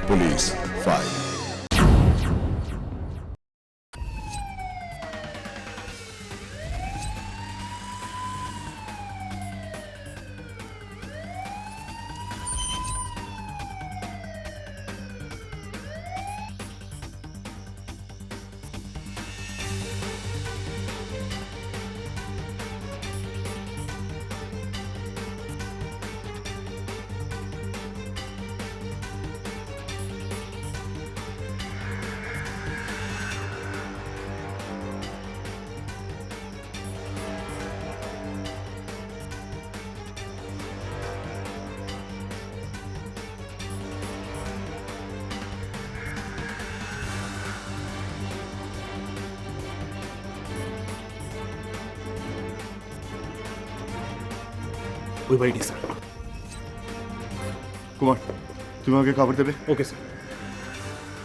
Police file. ওই বাড়িটি sir. Kumar, তুমি আমাকে খবর দেবে। Okay sir.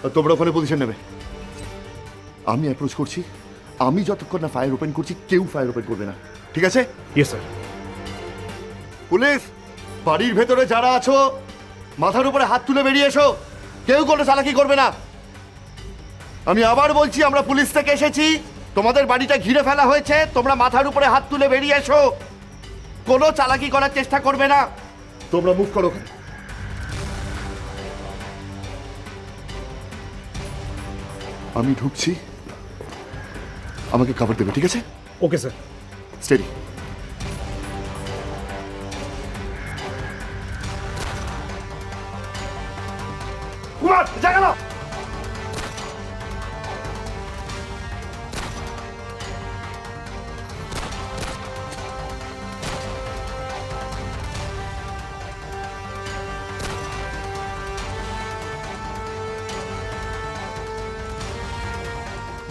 আর তোমরা ওখানে পজিশন নেবে। আমি অ্যাপ্রোচ করছি, আমি যতক্ষণ না ফায়ার ওপেন করছি কেউ ফায়ার ওপেন করবে না, ঠিক আছে? Yes sir. পুলিশ, বাড়ির ভেতরে যারা আছো মাথার উপরে হাত তুলে বেরিয়ে এসো, কেউ কোনো চালাকি করবে না। আমি আবার বলছি, আমরা পুলিশ থেকে এসেছি, তোমাদের বাড়িটা ঘিরে ফেলা হয়েছে, তোমরা মাথার উপরে হাত তুলে বেরিয়ে এসো, কোনো চালাকি করার চেষ্টা করবে না। তোমরা মুভ করো। আমি ঢুকছি, আমাকে কভার দেবে, ঠিক আছে? Okay sir. স্টেডি। কুমার, জায়গা নাও।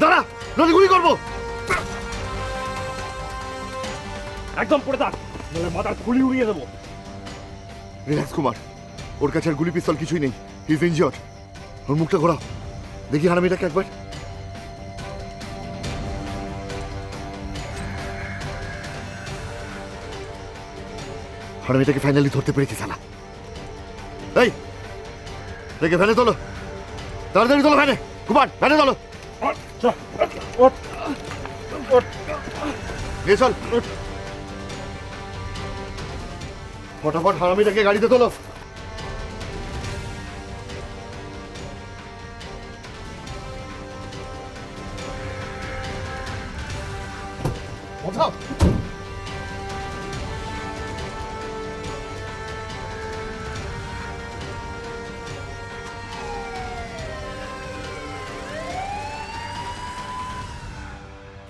দাঁড়া, নদী গুলি করবো। একদম পড়ে থাক, নাহলে মাথার খুলি উড়িয়ে দেবো। রিল্যাক্স কুমার, ওর কাছে আর গুলি পিস্তল কিছুই নেই। He is injured. ওর মুখটা ঘোরাও, দেখি হারামিটাকে একবার। হারামিটাকে ফাইনালি ধরতে পেরেছি শালা। এই দেখে ভ্যানে তোলো, তাড়াতাড়ি তোলো ভ্যানে। কুমার, ভ্যানে তোলো। নিয়ে চল, ফটাফট হারামিটাকে গাড়িতে তোলো। কোথাও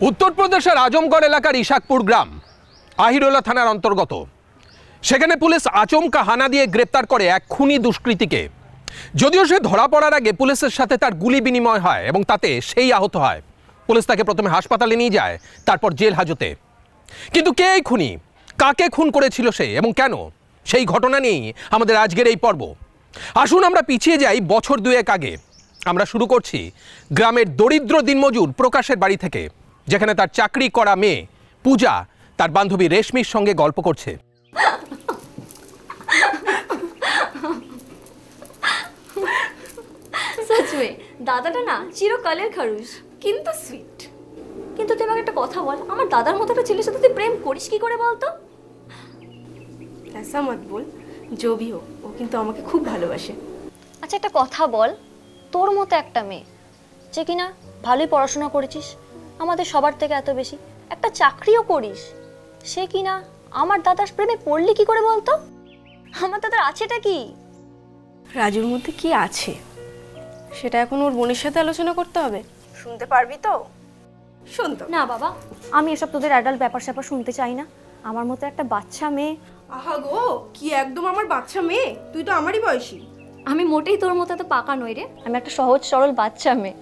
উত্তরপ্রদেশের আজমগড় এলাকার ইশাকপুর গ্রাম আহিরোলা থানার অন্তর্গত। সেখানে পুলিশ আচমকা হানা দিয়ে গ্রেপ্তার করে এক খুনি দুষ্কৃতীকে। যদিও সে ধরা পড়ার আগে পুলিশের সাথে তার গুলি বিনিময় হয় এবং তাতে সেই আহত হয়। পুলিশ তাকে প্রথমে হাসপাতালে নিয়ে যায়, তারপর জেল হাজতে। কিন্তু কে এই খুনি, কাকে খুন করেছিল সে এবং কেন, সেই ঘটনা নিয়েই আমাদের আজকের এই পর্ব। আসুন আমরা পিছিয়ে যাই বছর দুয়েক আগে। আমরা শুরু করছি গ্রামের দরিদ্র দিনমজুর প্রকাশের বাড়ি থেকে, যেখানে তার চাকরি করা মেয়ে পূজা তার বান্ধবী রেশমির সঙ্গে গল্প করছে। সচ में দাদাটা না চিরকালের খারুশ, কিন্তু সুইট। কিন্তু তুই আমাকে একটা কথা বল, আমার দাদার মতো একটা ছেলের সাথে তুই প্রেম করিস কি করে বলতো? ऐसा मत बोल, जो भी हो वो কিন্তু আমাকে খুব ভালোবাসে। আচ্ছা একটা কথা বল, তোর মতো একটা মেয়ে যে কিনা ভালোই পড়াশোনা করেছিস, আমাদের সবার থেকে এত বেশি, একটা চাকরিও করিস, সে কিনা আমার দাদার প্রেমে পড়লি কি করে বলতো? আমার দাদার আছেটা কি? রাজুর মধ্যে কি আছে সেটা এখন ওর বোনের সাথে আলোচনা করতে হবে। শুনতে পারবি তো? শুন তো। না বাবা, আমি এসব তোদের অ্যাডাল্ট ব্যাপার স্যাপার শুনতে চাই না। আমার মতো একটা বাচ্চা মেয়ে। আহা গো, কি একদম আমার বাচ্চা মেয়ে, তুই তো আমারই বয়সী। আমি মোটেই তোর মতো এত পাকা নই রে, আমি একটা সহজ সরল বাচ্চা মেয়ে।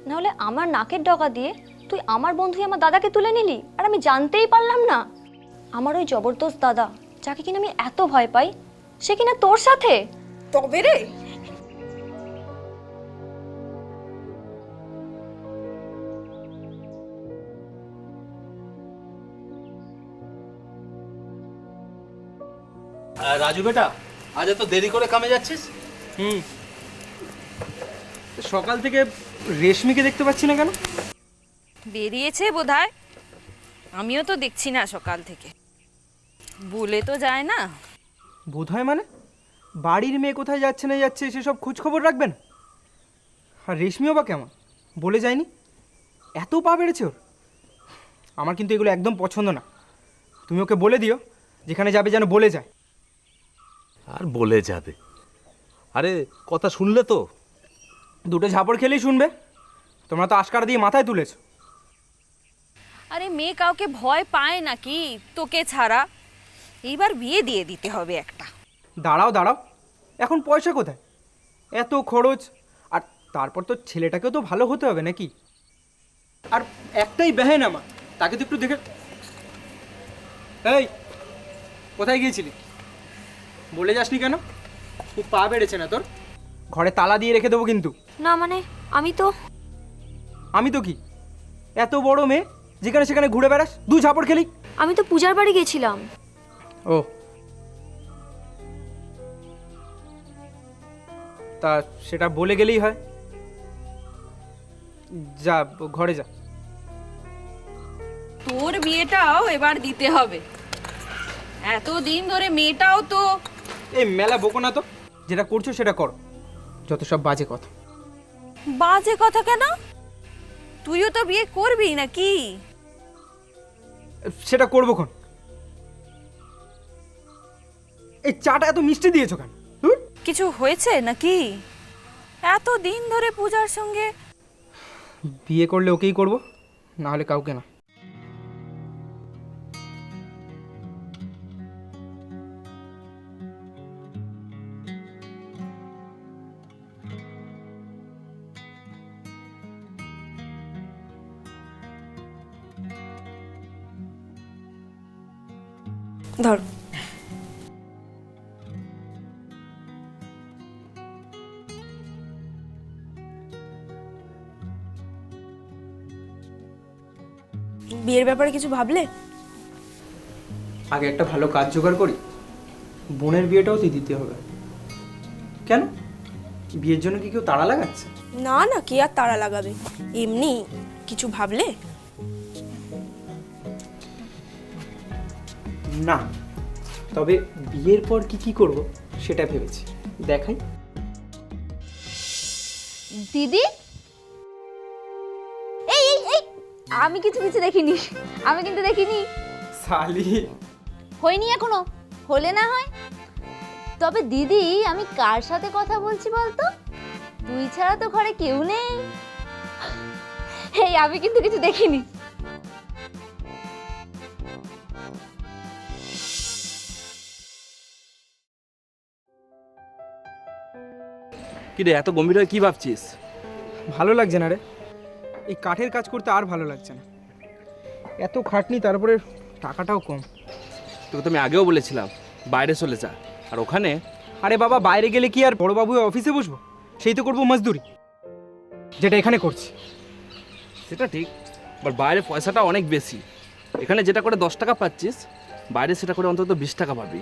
নাহলে আমার নাকের ডগা দিয়ে তুই আমার বন্ধুই আমার দাদাকে তুলে নিলি, আর আমি জানতেই পারলাম না। আমার ওই জবরদস্ত দাদা, যাকে কিনা আমি এত ভয় পাই, সে কিনা তোর সাথে। তবে রে, রাজু বেটা, আজ এত দেরি করে কামে যাচ্ছিস? সকাল থেকে রেশমিকে দেখতে পাচ্ছি না কেন? বেরিয়েছে বোধহয়, আমিও তো দেখছি না সকাল থেকে। বলে তো যায় না। বোধহয় মানে বাড়ির মেয়ে কোথায় যাচ্ছে না যাচ্ছে সেসব খোঁজ খবর রাখবেন? আর রেশমিও বা কেমন, বলে যায়নি? এত পা বেড়েছে ওর? আমার কিন্তু এগুলো একদম পছন্দ না। তুমি ওকে বলে দিও যেখানে যাবে যেন বলে যায়। আর বলে যাবে? আরে কথা শুনলে তো? দুটো ঝাপড় খেলেই শুনবে। তোমরা তো আশকারা দিয়ে মাথায় তুলেছ। আরে মেয়ে কাউকে ভয় পায় নাকি তোকে ছাড়া? এইবার বিয়ে দিয়ে দিতে হবে একটা। দাঁড়াও দাঁড়াও, এখন পয়সা কোথায়? এত খরচ, আর তারপর তো ছেলেটাকেও তো ভালো হতে হবে নাকি? আর একটাই বেহেন আমার, তাকে তো একটু দেখে। এই, কোথায় গিয়েছিলি? বলে যাসনি কেন? খুব পা বেড়েছে না তোর? ঘরে তালা দিয়ে রেখে দেবো কিন্তু। না মানে আমি তো কি এত বড় মেয়ে যেখানে সেখানে ঘুরে বেড়াস, দু ঝাপড় খেলি? আমি তো পূজার বাড়ি গেছিলাম। ও, তা সেটা বলে গেলেই হয়। যা, ঘরে যা। তোর বিয়েটাও এবার দিতে হবে। এতদিন ধরে মেয়েটাও তো। এই মেলা বকো না তো, যেটা করছো সেটা করো। যত সব বাজে কথা। বাজে কথা কেন? তুইও তো বিয়ে করবি নাকি? সেটা করবো খন। এই চাটা এত মিষ্টি দিয়েছো কেন? কিছু হয়েছে নাকি? এতদিন ধরে পূজার সঙ্গে। বিয়ে করলে ওকেই করবো, না হলে কাউকে না। ধর। বিয়ের ব্যাপারে কিছু ভাবলে? আগে একটা ভালো কাজ জোগাড় করি, বোনের বিয়েটাও তো দিতে হবে। কেন, বিয়ের জন্য কি কেউ তাড়া লাগাচ্ছে? না না, কি আর তাড়া লাগাবে, এমনি কিছু ভাবলে? না, তবে বিয়ের পর কি কি করব সেটা ভেবেছি। দেখাই। দিদি, এই এই এই আমি কিছু দেখিনি। আমি কিন্তু দেখিনি। শালি, হয়নি এখনো, হলে না হয়। তবে দিদি, আমি কার সাথে কথা বলছি বলতো? তুই ছাড়া তো ঘরে কেউ নেই। এই আমি কিন্তু কিছু দেখিনি। কি রে, এত গম্ভীর হয়ে কি ভাবছিস? ভালো লাগছে না রে, এই কাঠের কাজ করতে আর ভালো লাগছে না। এত খাটনি, তারপরে টাকাটাও কম। তোকে তো আমি আগেও বলেছিলাম বাইরে চলে যা, আর ওখানে। আরে বাবা, বাইরে গেলে কি আর বড়বাবু অফিসে বসবো? সেই তো করবো মজদুরি, যেটা এখানে করছি। সেটা ঠিক, বাট বাইরে পয়সাটা অনেক বেশি। এখানে যেটা করে 10 টাকা পাচ্ছিস, বাইরে সেটা করে অন্তত 20 টাকা পাবি।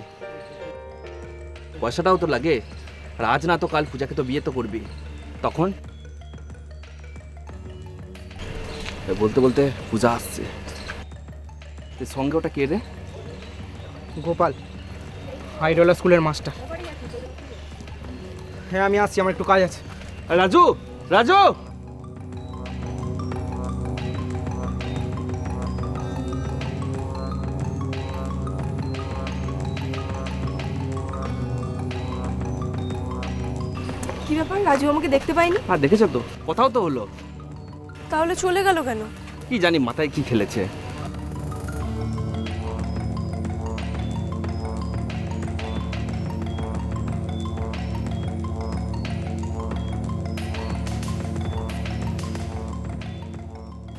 পয়সাটাও তো লাগে। আর আজ না তো কাল পূজাকে তো বিয়ে তো করবি, তখন বলতে বলতে পূজা আসছে। এর সঙ্গে ওটা কে রে? গোপাল, হাইডোলা স্কুলের মাস্টার। হ্যাঁ, আমি আসছি, আমার একটু কাজ আছে। রাজু, রাজু! কি ব্যাপার, রাজু আমাকে দেখতে পাইনি? হ্যাঁ, দেখেছো তো, কথাও তো হলো। তাহলে চলে গেল কেন? কি জানি মাথায় কি খেলেছে।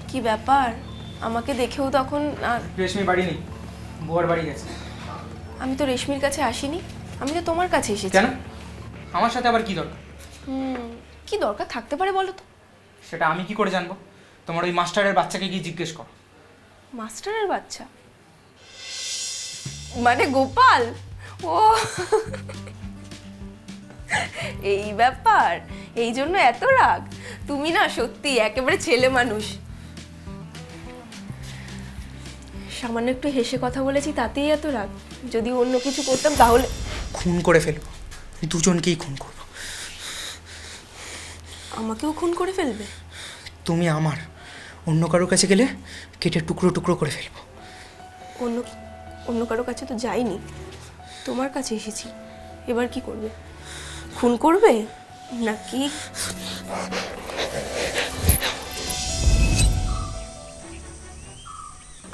কি ব্যাপার, আমাকে দেখেও তখন রেশমি বাড়ি নেই, বুয়ার বাড়ি গেছে। আমি তো রেশমির কাছে আসিনি, আমি তো তোমার কাছে এসেছি। কেন, আমার সাথে আবার কি দরকার? কি দরকার থাকতে পারে বলো তো? সেটা আমি কি করে জানবো? তোমার ওই মাস্টারের বাচ্চাকে গিয়ে জিজ্ঞেস করো। মাস্টারের বাচ্চা মানে গোপাল? ও এই ব্যাপার, এই জন্য এত রাগ? তুমি না সত্যি একেবারে ছেলে মানুষ। সামান্য একটু হেসে কথা বলেছি তাতেই এত রাগ? যদি অন্য কিছু করতাম তাহলে খুন করে ফেলবো, দুজনকেই খুন করবো। আমাকেও খুন করে ফেলবে? তুমি আমার, অন্য কারোর কাছে গেলে কেটে টুকরো টুকরো করে ফেলবো। অন্য কারো কাছে তো যাইনি, তোমার কাছে এসেছি। এবার কি করবে? খুন করবে নাকি?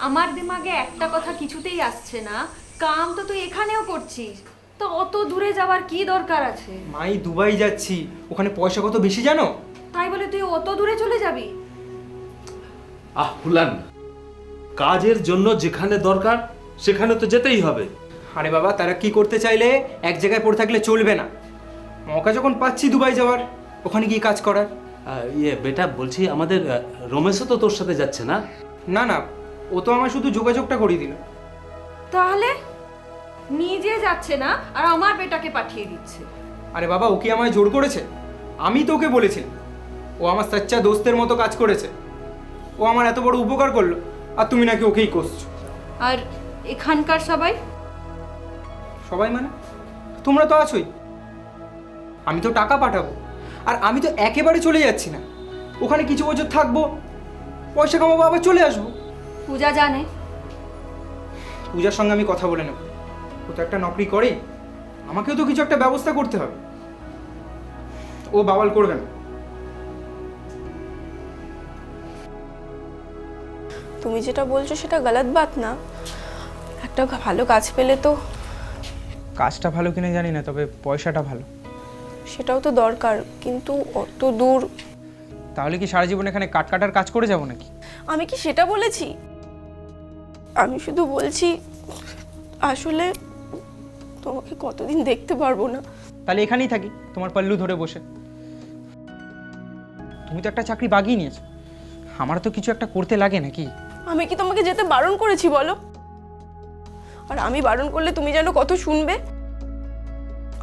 আমার দিমাগে একটা কথা কিছুতেই আসছে না, কাম তো তুই এখানেও করছিস, তো অত দূরে যাবার কি দরকার আছে? মাই দুবাই যাচ্ছি, ওখানে পয়সা কত বেশি জানো? তাই বলে তুই অত দূরে চলে যাবি? হুলান, কাজের জন্য যেখানে দরকার সেখানে তো যেতেই হবে। আরে বাবা, তারা কি করতে চাইলে এক জায়গায় পড়ে থাকলে চলবে না। মৌকা যখন পাচ্ছি দুবাই যাওয়ার, ওখানে গিয়ে কাজ করার। বেটা বলছি, আমাদের রমেশও তো তোর সাথে যাচ্ছে না? না না, ও তো আমার শুধু যোগাযোগটা করিয়ে দিল। তাহলে নিজে যাচ্ছে না আর আমার বেটাকে পাঠিয়ে দিচ্ছে? আরে বাবা, ও কি আমায় জোর করেছে? আমি তো ওকে বলেছিলাম, ও আমার সচ্চা দোস্তের মতো কাজ করেছে। ও আমার এত বড় উপকার করলো, আর তুমি নাকি ওকেই করছো। আর এখানকার সবাই? সবাই মানে? তোমরা তো আছোই। আমি তো টাকা পাঠাবো, আর আমি তো একেবারে চলে যাচ্ছি না। ওখানে কিছু বছর থাকবো, পয়সা কামাবো, আবার চলে আসবো। পূজা জানে? পূজার সঙ্গে আমি কথা বলে নেব। ও তো একটা নকরি করে, আমাকেও তো কিছু একটা ব্যবস্থা করতে হবে। ও বাওয়াল করবে না। তুমি যেটা বলছো সেটা গলত বাত না। একটা ভালো কাজ পেলে তো। কাজটা ভালো কিনা জানি না, তবে পয়সাটা ভালো। সেটাও তো দরকার, কিন্তু অত দূর। তাহলে কি সারা জীবন এখানে কাটার কাজ করে যাব নাকি? আমি কি সেটা বলেছি? আমি শুধু বলছি আসলে তোমাকে কতদিন দেখতে পারবো না। তাহলে এখানেই থাকি, তোমার পাল্লু ধরে বসে। তুমি তো একটা চাকরি বাগিয়ে নিয়েছো, আমার তো কিছু একটা করতে লাগে নাকি? আমি কি তোমাকে যেতে বারণ করেছি বলো? আর আমি বারণ করলে তুমি যেন কত শুনবে।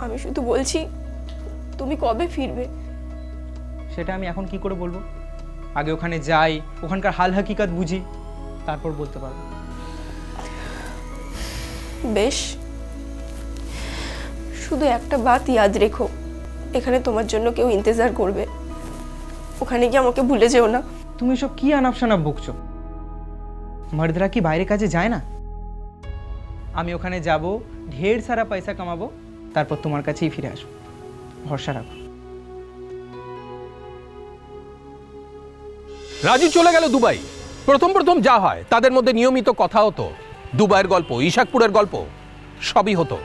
আমি শুধু বলছি তুমি কবে ফিরবে? সেটা আমি এখন কি করে বলবো? আগে ওখানে যাই, ওখানকার হাল হাকিকাত বুঝি, তারপর বলতে পারবো। বেশ, শুধু একটা বাত ইয়াদ রেখো, এখানে তোমার জন্য কেউ ইন্তজার করবে। ওখানে গিয়ে আমাকে ভুলে যেও না। তুমি সব কি আনাপ শানাপ বকছো? মর্দরা কি বাইরে কাজে যায় না? আমি ওখানে যাব, ঢের সারা পয়সা কামাবো, তারপর তোমার কাছেই ফিরে আসবো। ভরসা রাখো। রাজু চলে গেল দুবাই। প্রথম যা হয় তাদের মধ্যে নিয়মিত কথা হতো, দুবাইয়ের গল্প, ইশাকপুরের গল্প সবই হতো।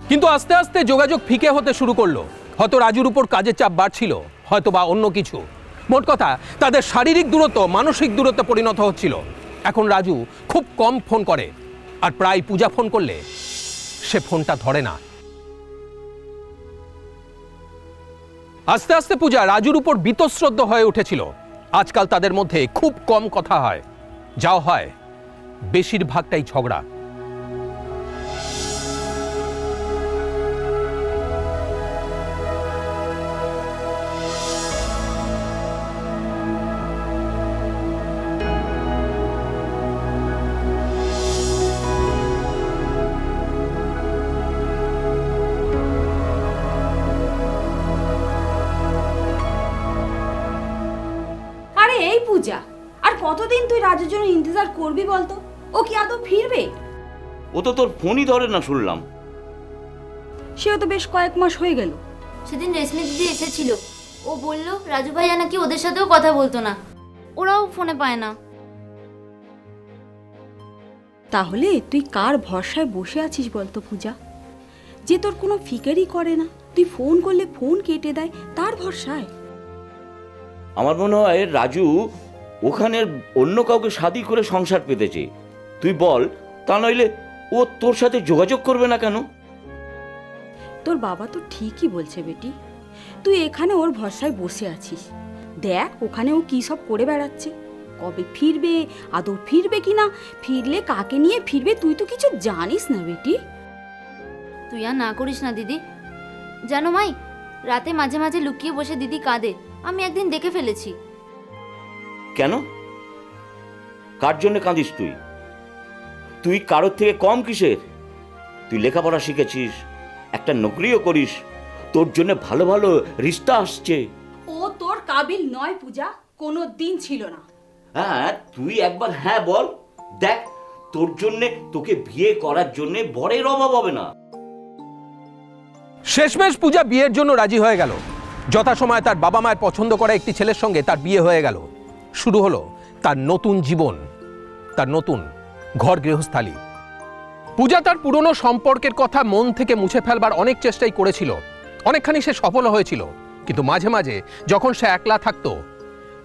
কিন্তু আস্তে আস্তে যোগাযোগ ফিকে হতে শুরু করলো। হয়তো রাজুর উপর কাজের চাপ বাড়ছিল, হয়তো বা অন্য কিছু। মোট কথা, তাদের শারীরিক দূরত্ব মানসিক দূরত্বে পরিণত হচ্ছিল। এখন রাজু খুব কম ফোন করে, আর প্রায় পূজা ফোন করলে সে ফোনটা ধরে না। আস্তে আস্তে পূজা রাজুর উপর বীতশ্রদ্ধ হয়ে উঠেছিল। আজকাল তাদের মধ্যে খুব কম কথা হয়, যাও হয় বেশিরভাগটাই ঝগড়া। আরে এই পূজা, আর কতদিন তুই রাজুর জন্য ইন্তজার করবি বলতো? ও কি আদৌ ফিরবে? ও তো তোর ফোনই ধরে না শুনলাম। সেও তো বেশ কয়েক মাস হয়ে গেল। সেদিন রেশমি দিদি এসেছিল, ও বলল রাজু ভাইয়া নাকি ওদের সাথেও কথা বলতো না, ওরাও ফোনে পায় না। তাহলে তুই কার ভরসায় বসে আছিস বলতো পূজা? যে তোর কোনো ফিকারই করে না, তুই ফোন করলে ফোন কেটে দেয়, তার ভরসায়? আমার মনে হয় রাজু ওখানে অন্য কাউকে শাদি করে সংসার পেতেছে। তুই বল, তা নইলে ও তোর সাথে যোগাযোগ করবে না কেন? তোর বাবা তো ঠিকই বলছে বেটি, তুই এখানে ওর ভরসায় বসে আছিস। দেখ ওখানে ও কী সব করে বেড়াচ্ছে, কবে ফিরবে, আদৌ ফিরবে কিনা, ফিরলে কাকে নিয়ে ফিরবে তুই তো কিছু জানিস না বেটি। তুই আর না করিস না দিদি। জানো মাই, রাতে মাঝে মাঝে লুকিয়ে বসে দিদি কাঁদে, আমি একদিন দেখে ফেলেছি। কেন? কার জন্য কাঁদিস তুই? তুই কারোর থেকে কম কিসের? তুই লেখাপড়া শিখেছিস, একটা নকরিও করিস, তোর জন্য ভালো ভালো রিশতা আসছে। ও তোর কাবিল নয় পূজা, কোনো দিন ছিল না। হ্যাঁ, তুই একবার হ্যাঁ বল, দেখ তোর জন্যে, তোকে বিয়ে করার জন্যে বরের অভাব হবে না। শেষমেশ পূজা বিয়ের জন্য রাজি হয়ে গেল। যথাসময়ে তার বাবা মায়ের পছন্দ করা একটি ছেলের সঙ্গে তার বিয়ে হয়ে গেল। শুরু হলো তার নতুন জীবন, তার নতুন ঘর গৃহস্থালী। পূজা তার পুরনো সম্পর্কের কথা মন থেকে মুছে ফেলবার অনেক চেষ্টাই করেছিল, অনেকখানি সে সফল হয়েছিল। কিন্তু মাঝে মাঝে যখন সে একলা থাকতো,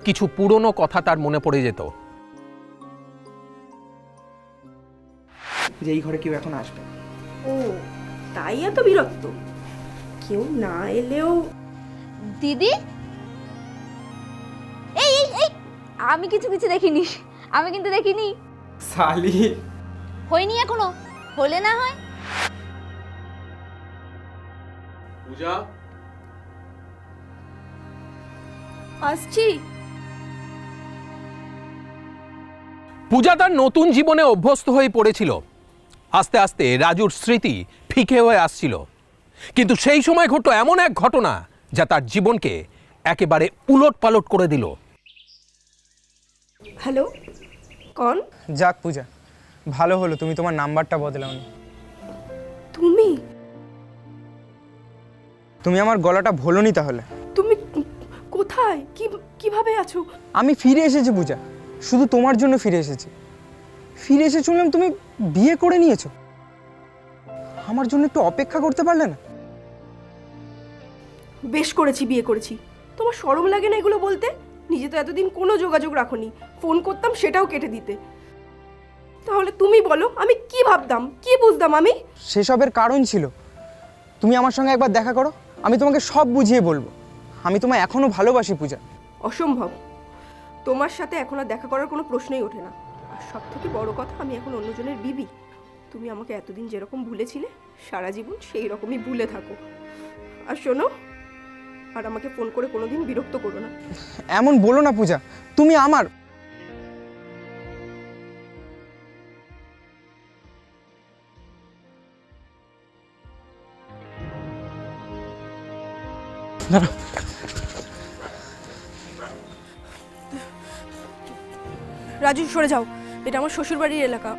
কিছু পুরনো কথা তার মনে পড়ে যেত। যে এই ঘরে কেউ এখন আসবে। ও তাই এত বিরক্ত? কেউ না এলেও দিদি, এই এই এই আমি কিছু দেখিনি, আমি কিন্তু দেখিনি। সালি, হয়নি এখনো, হলে না হয়। পূজা, আসছি। পূজা তার নতুন জীবনে অভ্যস্ত হয়ে পড়েছিল। আস্তে আস্তে রাজুর স্মৃতি ফিকে হয়ে আসছিল। কিন্তু সেই সময় ঘটল এমন এক ঘটনা যা তার জীবনকে একেবারে উলটপালট করে দিল। হ্যালো, কন? যাক পূজা, ভালো হলো তুমি তোমার নাম্বারটা বদলাওনি। তুমি তুমি আমার গলাটা ভোলোনি তাহলে? তুমি কোথায়? কিভাবে আছো? আমি ফিরে এসেছি পূজা, শুধু তোমার জন্য ফিরে এসেছি। ফিরে এসে শুনলাম তুমি বিয়ে করে নিয়েছো। আমার জন্য একটু অপেক্ষা করতে পারলে না? বেশ করেছি, বিয়ে করেছি। তোমার শরম লাগে না এগুলো বলতে? নিজে তো এতদিন কোনো যোগাযোগ রাখোনি, ফোন করতাম সেটাও কেটে দিতে। তাহলে তুমি বলো আমি কি ভাবতাম, কি বুঝতাম আমি? সেসবের কারণ ছিল, তুমি আমার সঙ্গে একবার দেখা করো, আমি তোমাকে সব বুঝিয়ে বলবো। আমি তোমায় এখনো ভালোবাসি পূজা। অসম্ভব, তোমার সাথে এখন আর দেখা করার কোনো প্রশ্নই ওঠে না। আর সব থেকে বড় কথা, আমি এখন অন্যজনের বিবি। তুমি আমাকে এতদিন যেরকম ভুলেছিলে, সারা জীবন সেই রকমই ভুলে থাকো। আর শোনো, আর আমাকে ফোন করে কোনোদিন বিরক্ত করো না। এমন বলো না পূজা, তুমি আমার। রাজু, সরে যাও, এটা আমার শ্বশুরবাড়ির এলাকা।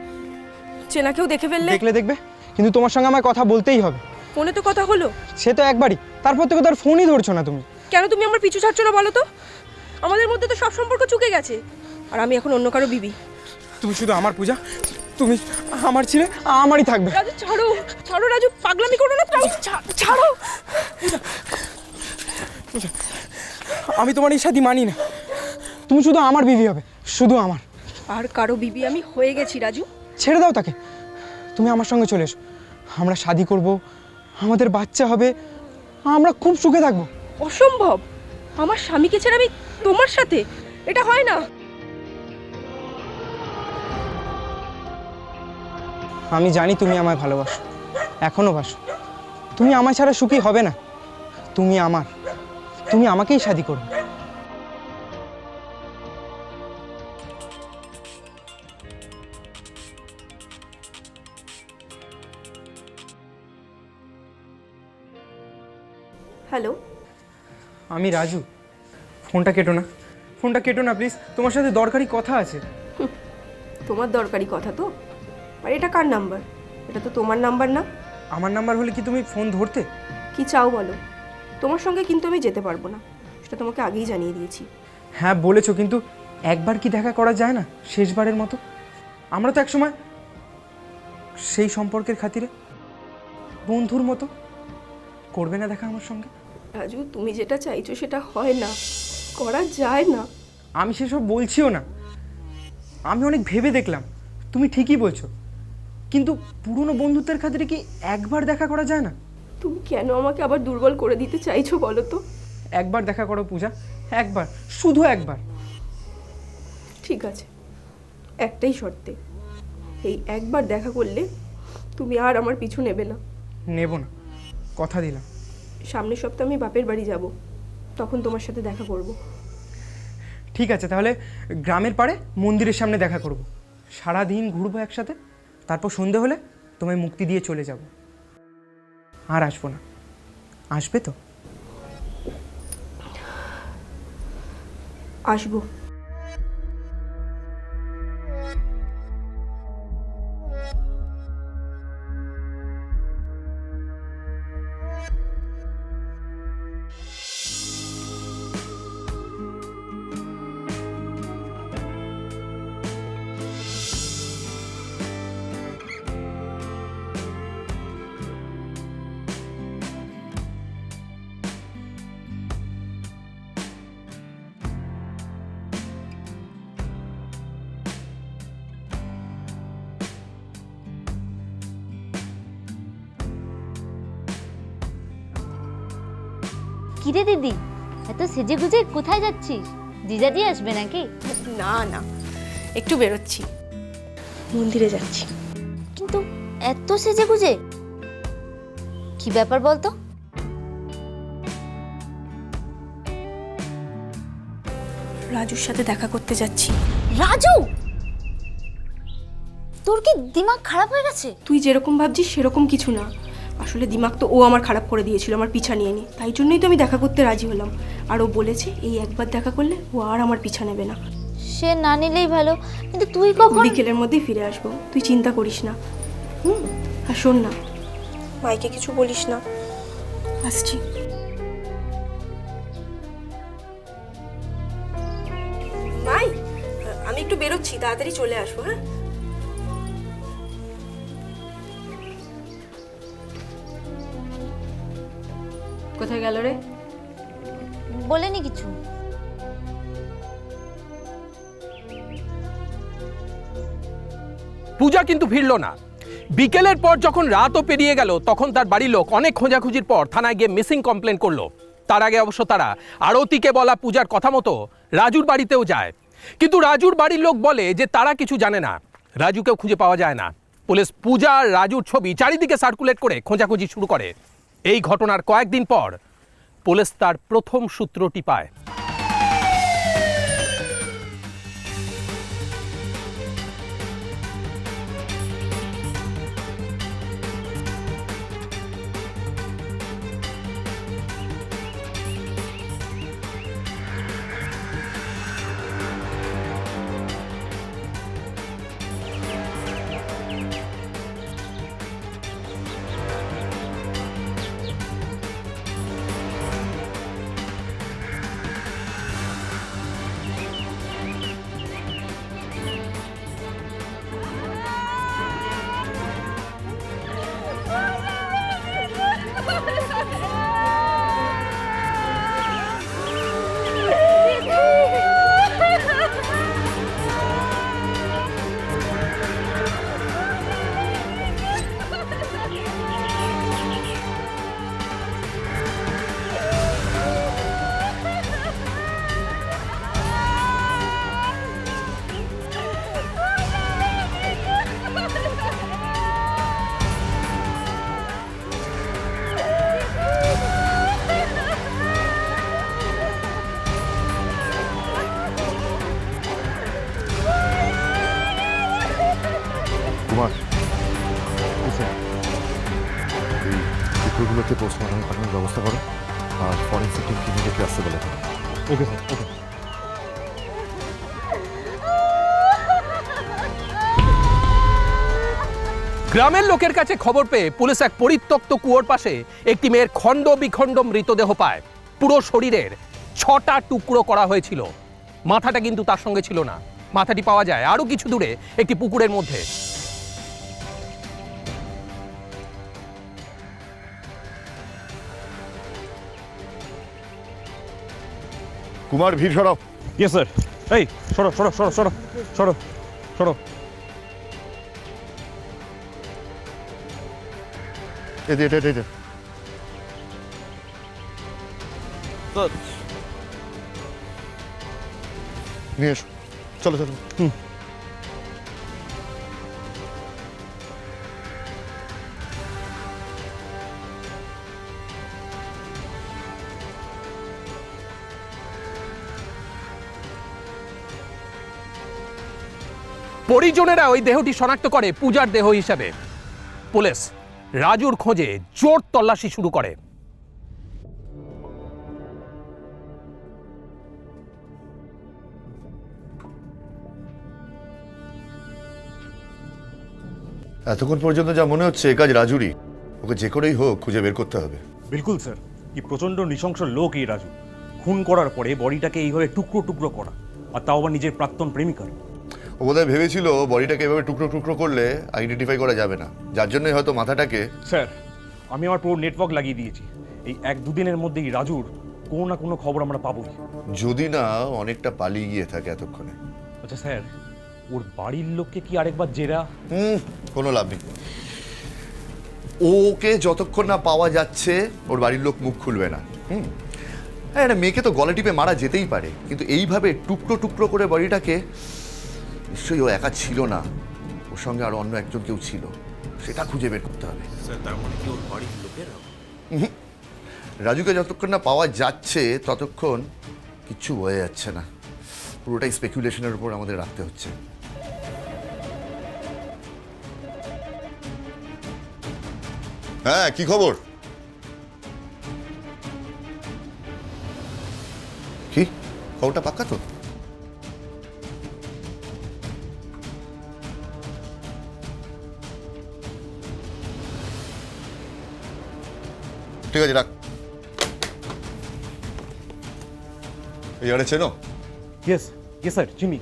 চেনা কেউ দেখে ফেললে? দেখলে দেখবে, কিন্তু তোমার সঙ্গে আমার কথা বলতেই হবে। ফোনে তো কথা হলো। সে তো একবারই, তারপর থেকে তো আর ফোনই ধরছো না তুমি। কেন তুমি আমার পিছু ছাড়ছো না বলো তো? আমাদের মধ্যে তো সব সম্পর্ক চুকে গেছে, আর আমি এখন অন্য কারো বিবি। তুমি শুধু আমার পূজা, তুমি আমার ছিলে, আমারই থাকবে। রাজু ছাড়ো, ছাড়ো রাজু, পাগলামি করো না, ছাড়ো। আমি তোমার এই শাদী মানি না। তুমি শুধু আমার বিবি হবে, শুধু আমার। আর কারো বিবি আমি হয়ে গেছি রাজু। ছেড়ে দাও তাকে, তুমি আমার সঙ্গে চলে এসো। আমরা শাদী করব, আমাদের বাচ্চা হবে, আমরা খুব সুখে থাকবো। অসম্ভব, আমার স্বামীকে ছেড়ে আমি তোমার সাথে? এটা হয় না। আমি জানি তুমি আমায় ভালোবাসো, এখনো বাসো। তুমি আমার ছাড়া সুখী হবে না। তুমি আমার, তুমি আমাকেই শাদী করো। হ্যালো, আমি রাজু। ফোনটা কেটো না, ফোনটা কেটো না প্লিজ, তোমার সাথে দরকারি কথা আছে। তোমার দরকারি কথা তো? আর এটা কার নাম্বার? এটা তো তোমার নাম্বার না। আমার নাম্বার হলে কি তুমি ফোন ধরতে? কি চাও বলো? তোমার সঙ্গে কিন্তু আমি যেতে পারবো না, সেটা তোমাকে আগেই জানিয়ে দিয়েছি। হ্যাঁ বলেছো, কিন্তু একবার কি দেখা করা যায় না, শেষবারের মতো? আমরা তো একসময় সেই সম্পর্কের খাতিরে বন্ধুর মতো। করবে না দেখা আমার সঙ্গে? রাজু, তুমি যেটা চাইছো সেটা হয় না, করা যায় না। আমি সেসব বলছিও না, আমি অনেক ভেবে দেখলাম, তুমি ঠিকই বলছো, কিন্তু পুরনো বন্ধুত্বের খাতিরে কি একবার দেখা করা যায় না? তুমি কেন আমাকে আবার দুর্বল করে দিতে চাইছো বলো তো? একবার দেখা করো পূজা, একবার, শুধু একবার। ঠিক আছে, একটাই শর্তে, এই একবার দেখা করলে তুমি আর আমার পিছু নেবে না। নেব না, কথা দিলাম। সামনের সপ্তাহে আমি বাপের বাড়ি যাব, তখন তোমার সাথে দেখা করব। ঠিক আছে, তাহলে গ্রামের পাড়ে মন্দিরের সামনে দেখা করব। সারাদিন ঘুরবো একসাথে, তারপর সন্ধে হলে তোমায় মুক্তি দিয়ে চলে যাব। আর আসবো না, আসবে তো? আসবো। কিরে দিদি, এত সেজে গুজে কোথায় যাচ্ছিস? জিজাজি আসবে নাকি? না না, একটু বেরোচ্ছি, মন্দিরে যাচ্ছি। কিন্তু এত সেজে গুজে কি ব্যাপার বলতো? রাজুর সাথে দেখা করতে যাচ্ছি। রাজু, তোর কি দিমাগ খারাপ হয়ে গেছে? তুই যেরকম ভাবছিস সেরকম কিছু না, আসলে দিমাগ তো ও আমার খারাপ করে দিয়েছিল আমার পিছা নিয়ে নিয়ে, তাই জন্যই তো আমি দেখা করতে রাজি হলাম। আর ও বলেছে এই একবার দেখা করলে ও আর আমার পিছা নেবে না। সে না নিলেই ভালো, কিন্তু তুই কখন? বিকেলের মধ্যেই ফিরে আসবো, তুই চিন্তা করিস না। আর শোন না, মাইকে কিছু বলিস না, আসছি। মাই, আমি একটু বেরোচ্ছি, তাড়াতাড়ি চলে আসবো। হ্যাঁ, কোথায় গেল রে? বলেনি কিছু। পূজা কিন্তু ফিরল না। বিকেলের পর যখন রাতও পেরিয়ে গেল, তখন তার বাড়ির লোক অনেক খোঁজাখুঁজির পর থানায় গিয়ে মিসিং কমপ্লেন করলো। তার আগে অবশ্য তারা আরতিকে বলা পূজার কথা মতো রাজুর বাড়িতেও যায়, কিন্তু রাজুর বাড়ির লোক বলে যে তারা কিছু জানে না, রাজুকেও খুঁজে পাওয়া যায় না। পুলিশ পূজা আর রাজুর ছবি চারিদিকে সার্কুলেট করে খোঁজাখুঁজি শুরু করে। এই ঘটনার কয়েকদিন পর পুলিশ তার প্রথম সূত্রটি পায়। কুমার, এই চিত্রগুলোতে পোস্টমর্টমে পাঠানোর ব্যবস্থা করো, আর ফরেন্সিক টিম ক্লিনিকে আসতে বলে। ওকে স্যার, ওকে। গ্রামের লোকের কাছে খবর পেয়ে পুলিশ এক পরিত্যক্ত কুয়োর পাশে একটি মেয়ের খণ্ড বিখণ্ড মৃতদেহ পায়। পুরো শরীরের 6টা টুকরো করা হয়েছিল, মাথাটা কিন্তু তার সঙ্গে ছিল না। মাথাটি পাওয়া যায় আরো কিছু দূরে একটি পুকুরের মধ্যে। কুমার, ভিড় সরাও। Yes sir. এই সরো সরো সরো সরো সরো সরো। এটা এটা এটা নিয়ে এসো। চলো চলো। পরিজনেরা ওই দেহটি শনাক্ত করে পূজার দেহ হিসেবে। পুলিশ রাজুর খোঁজে জোর তল্লাশি শুরু করে। এতক্ষণ পর্যন্ত যা মনে হচ্ছে এ কাজ রাজুরই। ওকে যে করেই হোক খুঁজে বের করতে হবে। বিলকুল স্যার, কি প্রচণ্ড নৃশংস লোক এই রাজু। খুন করার পরে বডিটাকে এইভাবে টুকরো টুকরো করা, আর তাও আবার নিজের প্রাক্তন প্রেমিকার। ও বোধহয় ভেবেছিল বডিটাকে এভাবে টুকরো টুকরো করলে আইডেন্টিফাই করা যাবে না, যার জন্যই হয়তো মাথাটাকে। স্যার, আমি আমার পুরো নেটওয়ার্ক লাগিয়ে দিয়েছি। এই 1-2 দিনের মধ্যেই রাজুর কোনো না কোনো খবর আমরা পাবোই। যদি না অনেকটা পালিয়ে গিয়ে থাকে এতক্ষণে। আচ্ছা স্যার, ওর বাড়ির লোককে কি আরেকবার জেরা? কোনো লাভ নেই। ওকে যতক্ষণ না পাওয়া যাচ্ছে ওর বাড়ির লোক মুখ খুলবে না। হ্যাঁ, একটা মেয়েকে তো গলা টিপে মারা যেতেই পারে, কিন্তু এইভাবে টুকরো টুকরো করে বডিটাকে, নিশ্চয়ই ও একা ছিল না, ওর সঙ্গে আরো অন্য একজন কেউ ছিল, সেটা খুঁজে বের করতে হবে। রাজুকে যতক্ষণ না পাওয়া যাচ্ছে ততক্ষণ কিচ্ছু বোঝা যাচ্ছে না। পুরোটাই স্পেকুলেশনের উপর আমাদের রাখতে হচ্ছে। হ্যাঁ, কি খবর? কি খবরটা পাক্কা তো? ঠিক আছে, রাখ। এবারে চেনো? ইয়েস ইয়েস স্যার, চিনি।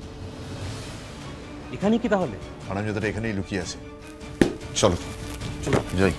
এখানে কি তাহলে? হারামজাদাটা এখানেই লুকিয়ে আছে। চলো যাই।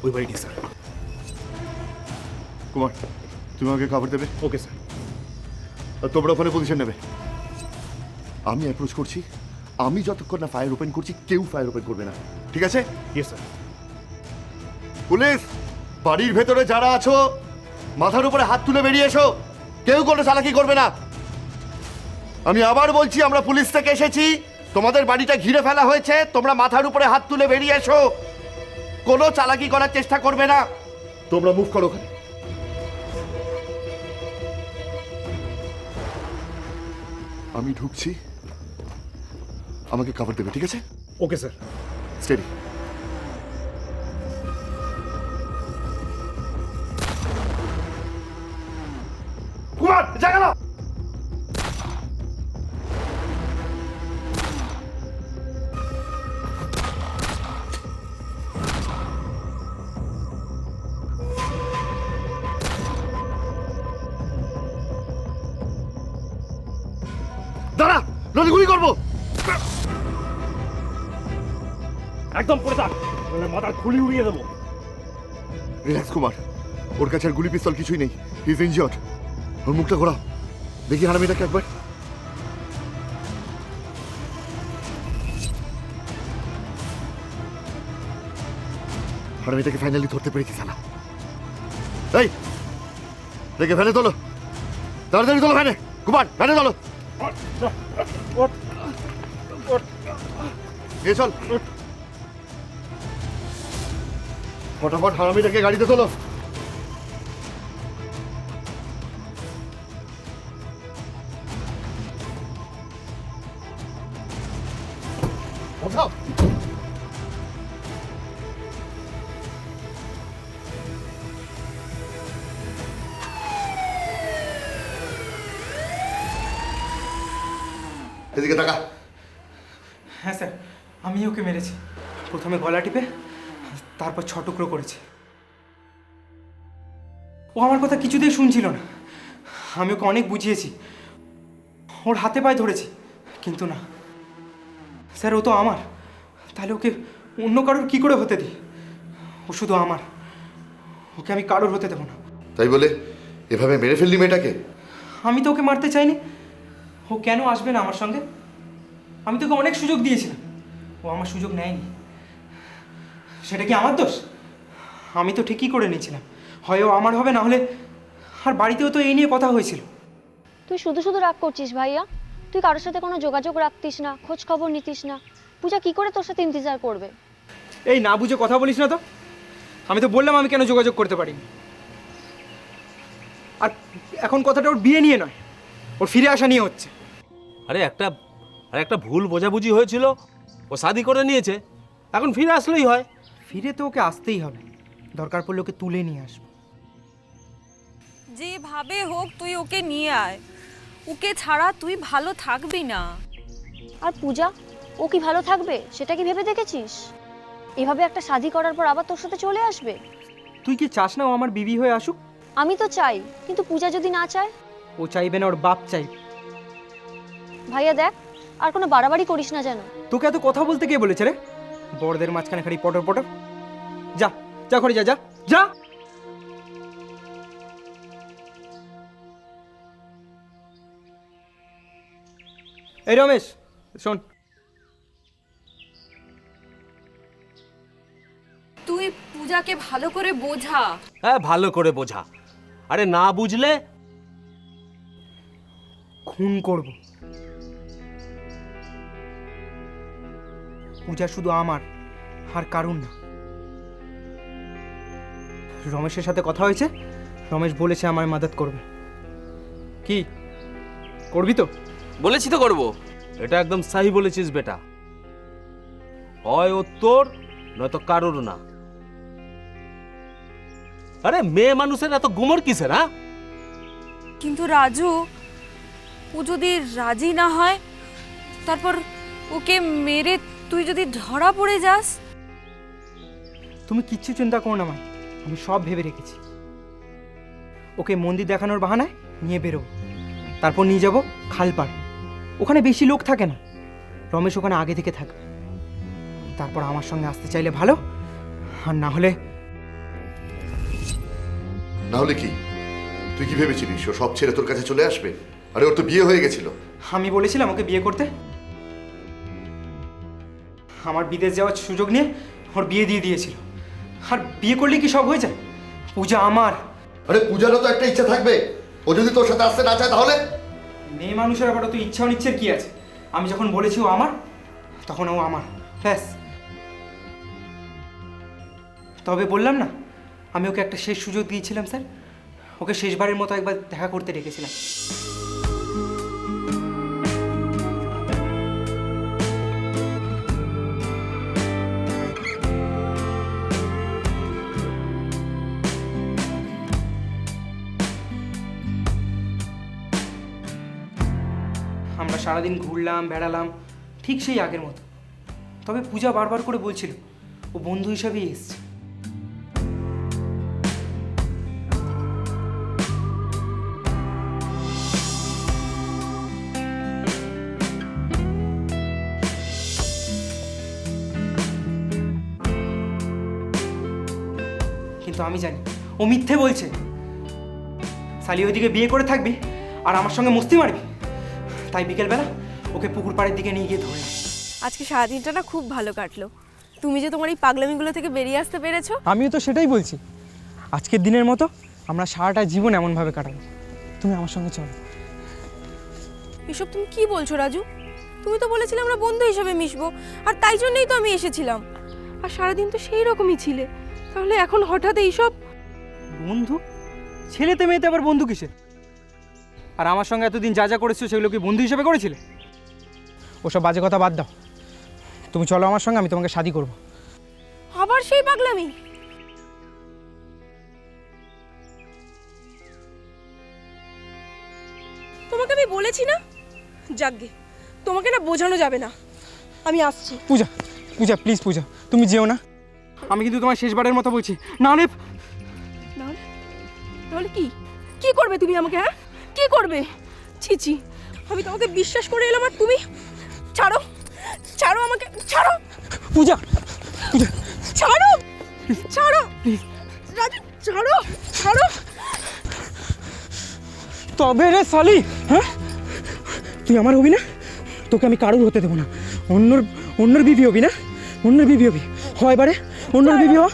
ওই বাড়িটি স্যার। কুমার, তুমি আমাকে খবর দেবে? Okay sir. আর তোমরা ওখানে পজিশন নেবে। আমি অ্যাপ্রোচ করছি, আমি যতক্ষণ না ফায়ার ওপেন করছি কেউ ফায়ার ওপেন করবে না, ঠিক আছে? Yes sir. পুলিশ, বাড়ির ভেতরে যারা আছো মাথার উপরে হাত তুলে বেরিয়ে এসো, কেউ কোনো চালাকি করবে না। আমি আবার বলছি, আমরা পুলিশ থেকে এসেছি, তোমাদের বাড়িটা ঘিরে ফেলা হয়েছে, তোমরা মাথার উপরে হাত তুলে বেরিয়ে এসো, কোনো চালাকি করার চেষ্টা করবে না। তোমরা মুভ করো ওখানে। আমি ঢুকছি, আমাকে কভার দেবে, ঠিক আছে? Okay sir. স্টেডি। কুমার, জায়গা নাও। দাঁড়া, নদী গুলি করবো। একদম পড়ে থাক, তাহলে মাথার খুলি উড়িয়ে দেবো। রিল্যাক্স কুমার, ওর কাছে আর গুলি পিস্তল কিছুই নেই। He is injured. ওর মুখটা ঘোরাও, দেখি হারামিটাকে একবার। হারামিটাকে ফাইনালি ধরতে পেরেছি সালা। এই দেখে ভ্যানে তোলো, তাড়াতাড়ি তোলো ভ্যানে। কুমার, ভ্যানে তোলো। নিয়ে চল, ফটাফট হারামিটাকে গাড়িতে তোলো। এদিকে তাকা। হ্যাঁ স্যার, আমি ওকে মেরেছি। প্রথমে গলা টিপে, তারপর 6 টুকরো করেছি। ও আমার কথা কিছুতেই শুনছিল না। আমি ওকে অনেক বুঝিয়েছি, ওর হাতে পায়ে ধরেছি, কিন্তু না। স্যার, ও তো আমার, তাহলে ওকে অন্য কারোর কি করে হতে দিই? ও শুধু আমার, ওকে আমি কারোর হতে দেবো না। তাই বলে এভাবে মেরে ফেললি মেয়েটাকে? আমি তো ওকে মারতে চাইনি। ও কেন আসবে না আমার সঙ্গে? আমি তোকে অনেক সুযোগ দিয়েছিলাম, ও আমার সুযোগ নেয়নি। সেটা কি আমার দোষ? আমি তো ঠিকই করে নিয়েছিলাম, হয় ও আমার হবে, না হলে। আর বাড়িতেও তো এই নিয়ে কথা হয়েছিল। তুই শুধু শুধু রাগ করছিস ভাইয়া। তুই কারোর সাথে কোনো যোগাযোগ রাখতিস না, খোঁজ খবর নিতিস না। পূজা কি করে তোর সাথে ইন্তজার করবে? এই না বুঝে কথা বলিস না তো। আমি তো বললাম আমি কেন যোগাযোগ করতে পারিনি। আর এখন কথাটা ওর বিয়ে নিয়ে নয়, ওর ফিরে আসা নিয়ে হচ্ছে। আরে একটা ভুল বোঝাবুঝি হয়েছিল, ও শাদি করে নিয়েছে, এখন ফিরে আসলেই হয়। ফিরে তো ওকে আসতেই হবে, দরকার পড়লে ওকে তুলে নিয়ে আসবো। যেভাবে হোক তুই ওকে নিয়ে আয়, ওকে ছাড়া তুই ভালো থাকবি না। আর পূজা, ও কি ভালো থাকবে সেটা কি ভেবে দেখেছিস? এভাবে একটা শাদি করার পর আবার তোর সাথে চলে আসবে। তুই কি চাস না ও আমার বিবি হয়ে আসুক? আমি তো চাই, কিন্তু পূজা যদি না চায়? ও চাইবে না, ওর বাপ চাইবে। ভাইয়া দেখ, আর কোনো বাড়াবাড়ি করিস না যেন। তোকে এত কথা বলতে কে বলেছে রে? বড়দের মাঝখানে খালি পটর পটর। যা যা ঘরে যা, যা যা। এই রমেশ, শোন। তুই পূজাকে ভালো করে বোঝা। হ্যাঁ, ভালো করে বোঝা। আরে না বুঝলে খুন করব। পূজা শুধু আমার, আর কারণ না। রমেশের সাথে কথা হয়েছে, রমেশ বলেছে আমার মাদত করবে। কি করবি তো? বলেছি তো করবো। এটা একদম সাহি বলেছিস বেটা। হয় ও তোর, নয়তো কারোর না। আরে মেয়ে মানুষের এত গুমর কিসের? হ্যাঁ, কিন্তু রাজু, ও যদি রাজি না হয়, তারপর ওকে মেরে তুই যদি ধরা পড়ে যাস? তুমি কিচ্ছু চিন্তা করো না মাই, আমি সব ভেবে রেখেছি। ওকে মন্দির দেখানোর বাহানায় নিয়ে বেরোবো, তারপর নিয়ে যাব খালপাড়। ওখানে বেশি লোক থাকে না, রমেশ ওখানে আগে থেকে থাকবে। তারপর আমার সঙ্গে আসতে চাইলে ভালো, আর না হলে কি? তুই কি ভেবেছিলিস ও সব ছেড়ে তোর কাছে চলে আসবে? আরে ওর তো বিয়ে হয়ে গেছিল। আমি বলেছিলাম ওকে বিয়ে করতে। আমার বিদেশ যাওয়ার সুযোগ নিয়ে ওর বিয়ে দিয়ে দিয়েছিল। আর বিয়ে করলে কি সব হয়ে যায়? পূজা আমার। আরে পূজারও তো একটা ইচ্ছা থাকবে, ও যদি তোর সাথে আসতে না চায় তাহলে? মেয়ে মানুষের আবার তো ইচ্ছা অনিচ্ছের কি আছে? আমি যখন বলেছি ও আমার, তখন ও আমার, ব্যাস। তবে বললাম না, আমি ওকে একটা শেষ সুযোগ দিয়েছিলাম স্যার। ওকে শেষবারের মতো একবার দেখা করতে রেখেছিলাম। আমরা সারাদিন ঘুরলাম, বেড়ালাম, ঠিক সেই আগের মতো। তবে পূজা বারবার করে বলছিল ও বন্ধু হিসাবেই এসছে। কিন্তু আমি জানি ও মিথ্যে বলছে। সালি ওইদিকে বিয়ে করে থাকবি আর আমার সঙ্গে মস্তি মারবি, তাই বিকেলবেলা ওকে পুকুর পাড়ের দিকে নিয়ে গিয়ে ধরলাম। আজকে সারাদিনটা না খুব ভালো কাটলো। তুমি যে তোমার এই পাগলামিগুলো থেকে বেরিয়ে আসতে পেরেছো। আমিও তো সেটাই বলছি, আজকের দিনের মতো আমরা সারাটা জীবন এমনভাবে কাটাবো। তুমি আমার সঙ্গে চলো। এসব তুমি কি বলছো রাজু? তুমি তো বলেছিলে আমরা বন্ধু হিসেবে মিশবো, আর তাই জন্যই তো আমি এসেছিলাম। আর সারাদিন তো সেই রকমই ছিলে, তাহলে এখন হঠাৎ এইসব? বন্ধু? ছেলেতে মেয়েতে আবার বন্ধু কিসে? আর আমার সঙ্গে এতদিন যা যা করেছো সেগুলো কি বন্ধু হিসেবে করেছিলে? ওসব বাজে কথা বাদ দাও, তুমি চলো আমার সঙ্গে, আমি তোমাকে শাদি করব। আবার সেই পাগলামি? তোমাকে আমি বলেছি না? যাকগে, তোমাকে না বোঝানো যাবে না, আমি আসছি। পূজা, পূজা প্লিজ পূজা, তুমি যেও না। আমি কিন্তু তোমার শেষবারের মতো বলছি, নাহলে তাহলে কি কি করবে তুমি আমাকে? হ্যাঁ, কি করবে? ছি ছি, আমি তোমাকে বিশ্বাস করে এলাম আর তুমি? ছাড়ো, ছাড়ো আমাকে, ছাড়ো পূজা, পূজা ছাড়ো, ছাড়ো রাজু, ছাড়ো, ছাড়ো। তবে রে সালি, হ্যাঁ তুই আমার হবি না? তোকে আমি কারোর হতে দেবো না। অন্যর বিবি হবি না? অন্যর বিবি হবি, হয় বারে অন্যর বিবি হ।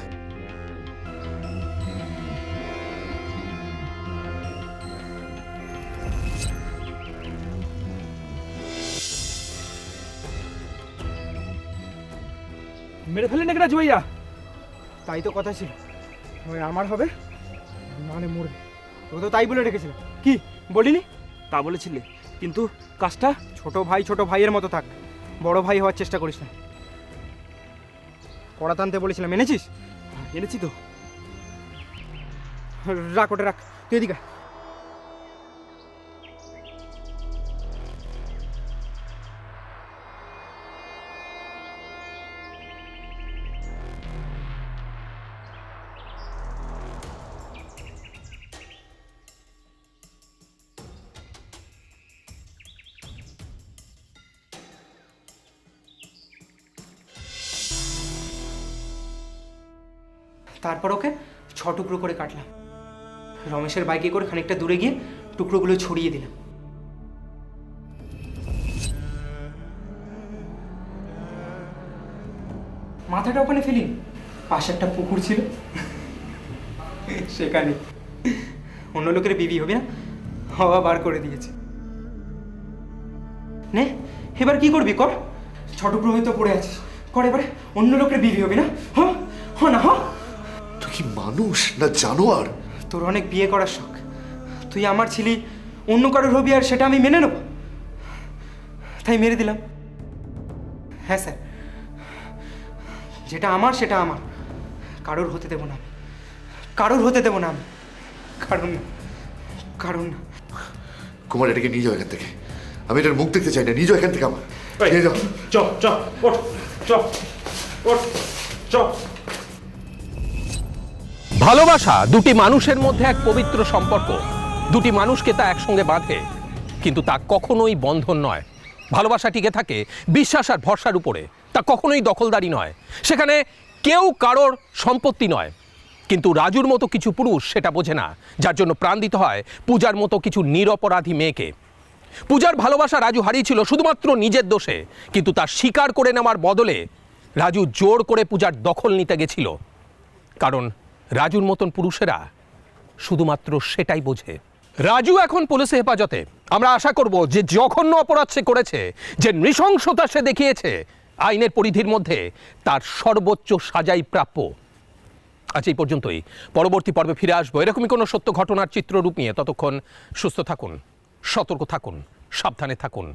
মেরে ফেলেন নাকি রাজু ভাইয়া? তাই তো কথা ছিল, হয় আমার হবে মানে মরবে। তোকে তো তাই বলে রেখেছিলাম, কি বলিনি? তা বলেছিলে, কিন্তু কাজটা? ছোট ভাই ছোট ভাইয়ের মতো থাক, বড় ভাই হওয়ার চেষ্টা করিস না। পড়া টানতে বলেছিলাম, এনেছিস? এনেছি তো। রাখ ওটা রাখ, তুই এদিকে আয়। তারপর ওকে 6 টুকরো করে কাটলাম, রমেশের বাইকে করে খানিকটা দূরে গিয়ে টুকরোগুলো ছড়িয়ে দিলাম। মাথাটা ওখানে ফেলি, পাশে একটা পুকুর ছিল সেখানে। অন্য লোকের বিবি হবে না, হাওয়া বার করে দিয়েছে। নে এবার কি করবি কর, 6 টুকরো হয়তো পড়ে আছিস, কর এবারে অন্য লোকের বিবি হবে না। হ না হ। তুই কি মানুষ না জানোয়ার? তোর অনেক বিয়ে করার শখ, তুই আমার ছিলি, অন্য কারোর হবি আর সেটা আমি মেনে নেব? তাই মেরে দিলাম। হ্যাঁ স্যার, যেটা আমার সেটা আমার, কারোর হতে দেব না, কারোর হতে দেব না আমি। কারণ না। কুমার, এটাকে নিয়ে যাও এখান থেকে, আমি এটার মুখ দেখতে চাই না, নিয়ে যাও এখান থেকে আমার, নিয়ে যাও। চ চ ওঠ, চ ওঠ, চ। ভালোবাসা দুটি মানুষের মধ্যে এক পবিত্র সম্পর্ক, দুটি মানুষকে তা একসঙ্গে বাঁধে, কিন্তু তা কখনোই বন্ধন নয়। ভালোবাসা টিকে থাকে বিশ্বাস আর ভরসার উপরে, তা কখনোই দখলদারি নয়, সেখানে কেউ কারোর সম্পত্তি নয়। কিন্তু রাজুর মতো কিছু পুরুষ সেটা বোঝে না, যার জন্য প্রাণ দিতে হয় পূজার মতো কিছু নিরপরাধী মেয়েকে। পূজার ভালোবাসা রাজু হারিয়েছিল শুধুমাত্র নিজের দোষে, কিন্তু তা স্বীকার করে নেওয়ার বদলে রাজু জোর করে পূজার দখল নিতে গেছিল। কারণ রাজুর মতন পুরুষেরা শুধুমাত্র সেটাই বোঝে। রাজু এখন পুলিশে হেফাজতে। আমরা আশা করব যে জঘন্য অপরাধ সে করেছে, যে নৃশংসতা সে দেখিয়েছে, আইনের পরিধির মধ্যে তার সর্বোচ্চ সাজাই প্রাপ্য। আজ এই পর্যন্তই, পরবর্তী পর্বে ফিরে আসবো এরকমই কোনো সত্য ঘটনার চিত্ররূপ নিয়ে। ততক্ষণ সুস্থ থাকুন, সতর্ক থাকুন, সাবধানে থাকুন।